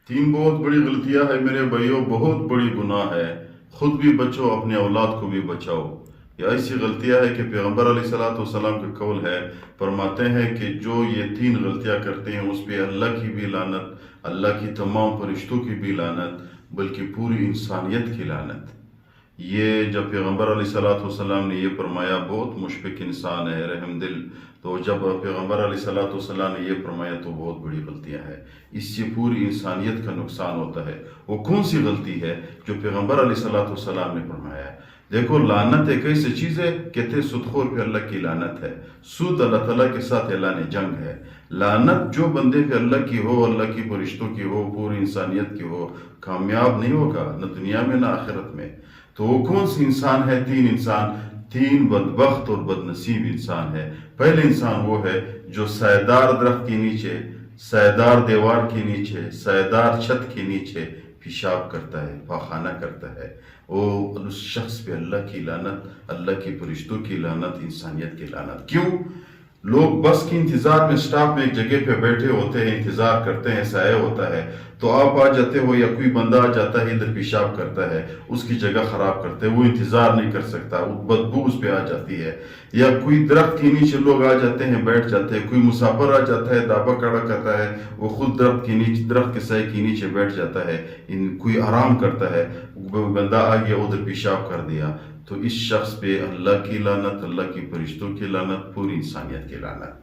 تین بہت بڑی غلطیاں ہیں میرے بھائیوں، بہت بڑی گناہ ہے۔ خود بھی بچو، اپنے اولاد کو بھی بچاؤ۔ یہ ایسی غلطیاں ہے کہ پیغمبر علیہ الصلوۃ والسلام کا قول ہے، فرماتے ہیں کہ جو یہ تین غلطیاں کرتے ہیں اس پہ اللہ کی بھی لعنت، اللہ کی تمام فرشتوں کی بھی لعنت، بلکہ پوری انسانیت کی لعنت۔ یہ جب پیغمبر علیہ الصلوۃ والسلام نے یہ فرمایا، بہت مشفق انسان ہے، رحم دل، تو جب پیغمبر علیہ الصلوۃ والسلام نے یہ فرمایا تو بہت بڑی غلطیاں ہے، اس سے پوری انسانیت کا نقصان ہوتا ہے۔ وہ کون سی غلطی ہے جو پیغمبر علیہ الصلوۃ والسلام نے فرمایا ہے؟ دیکھو، لعنت ایک ایسی چیز ہے، کہتے ہیں سود خور پہ اللہ کی لعنت ہے۔ سود اللہ تعالیٰ کے ساتھ اعلان جنگ ہے۔ لعنت جو بندے پہ اللہ کی ہو، اللہ کی فرشتوں کی ہو، پوری انسانیت کی ہو، کامیاب نہیں ہوگا، نہ دنیا میں نہ آخرت میں۔ تو وہ کون سی انسان ہے؟ تین انسان، تین بدبخت اور بد نصیب انسان ہے۔ پہلے انسان وہ ہے جو سایدار درخت کے نیچے، سایدار دیوار کے نیچے، سایدار چھت کے نیچے پیشاب کرتا ہے، پاخانہ کرتا ہے۔ وہ اس شخص پہ اللہ کی لعنت، اللہ کی فرشتوں کی لعنت، انسانیت کی لعنت۔ کیوں؟ لوگ بس کے انتظار میں اسٹاپ میں ایک جگہ پہ بیٹھے ہوتے ہیں، انتظار کرتے ہیں، سایہ ہوتا ہے، تو آپ آ جاتے ہو یا کوئی بندہ آ جاتا ہے ادھر پیشاب کرتا ہے، اس کی جگہ خراب کرتے ہیں، وہ انتظار نہیں کر سکتا، وہ بدبو اس پہ آ جاتی ہے۔ یا کوئی درخت کے نیچے لوگ آ جاتے ہیں، بیٹھ جاتے ہیں، کوئی مسافر آ جاتا ہے، دابا کھڑا کرتا ہے، وہ خود درخت کے نیچے، درخت کے سائے کے نیچے بیٹھ جاتا ہے، کوئی آرام کرتا ہے، بندہ آ گیا ادھر پیشاب کر دیا، تو اس شخص پہ اللہ کی لعنت، اللہ کی فرشتوں کی لعنت، پوری انسانیت کی لعنت۔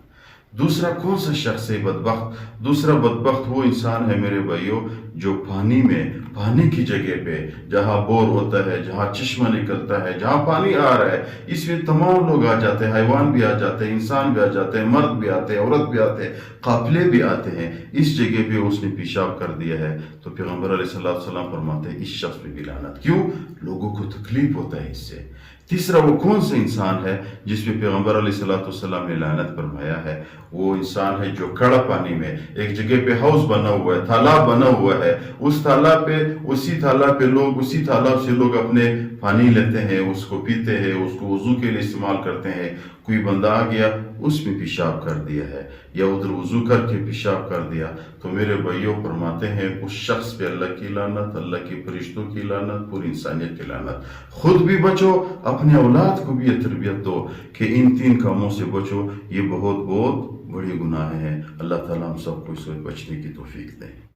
دوسرا کون سا شخص ہے بدبخت؟ دوسرا بدبخت وہ انسان ہے میرے بھائیوں جو پانی میں، پانی کی جگہ پہ جہاں بور ہوتا ہے، جہاں چشمہ نکلتا ہے، جہاں پانی آ رہا ہے، اس میں تمام لوگ آ جاتے ہیں، حیوان بھی آ جاتے ہیں، انسان بھی آ جاتے ہیں، مرد بھی آتے ہیں، عورت بھی آتے ہیں، قافلے بھی آتے ہیں، اس جگہ پہ اس نے پیشاب کر دیا ہے، تو پیغمبر علیہ السلام فرماتے ہیں اس شخص پہ بھی لعنت۔ کیوں؟ لوگوں کو تکلیف ہوتا ہے اس سے۔ تیسرا وہ کون سا انسان ہے جس پہ پیغمبر علیہ السلام نے لعنت فرمایا ہے؟ وہ انسان ہے جو کڑا پانی میں، ایک جگہ پہ ہاؤس بنا ہوا ہے، تالاب بنا ہوا ہے، اس تالاب پہ، اسی تالاب پہ لوگ، اسی تالاب سے لوگ اپنے پانی لیتے ہیں، اس کو پیتے ہیں، اس کو وضو کے لیے استعمال کرتے ہیں۔ کوئی بندہ آ گیا، اس میں پیشاب کر دیا ہے، یا ادھر وضو کر کے پیشاب کر دیا، تو میرے بھائیوں فرماتے ہیں اس شخص پہ اللہ کی لعنت، اللہ کی فرشتوں کی لعنت، پوری انسانیت کی لعنت۔ خود بھی بچو، اپنے اولاد کو بھی یہ تربیت دو کہ ان تین کاموں سے بچو، یہ بہت بہت بڑی گناہ ہیں۔ اللہ تعالیٰ ہم سب کو اس سے بچنے کی توفیق دے۔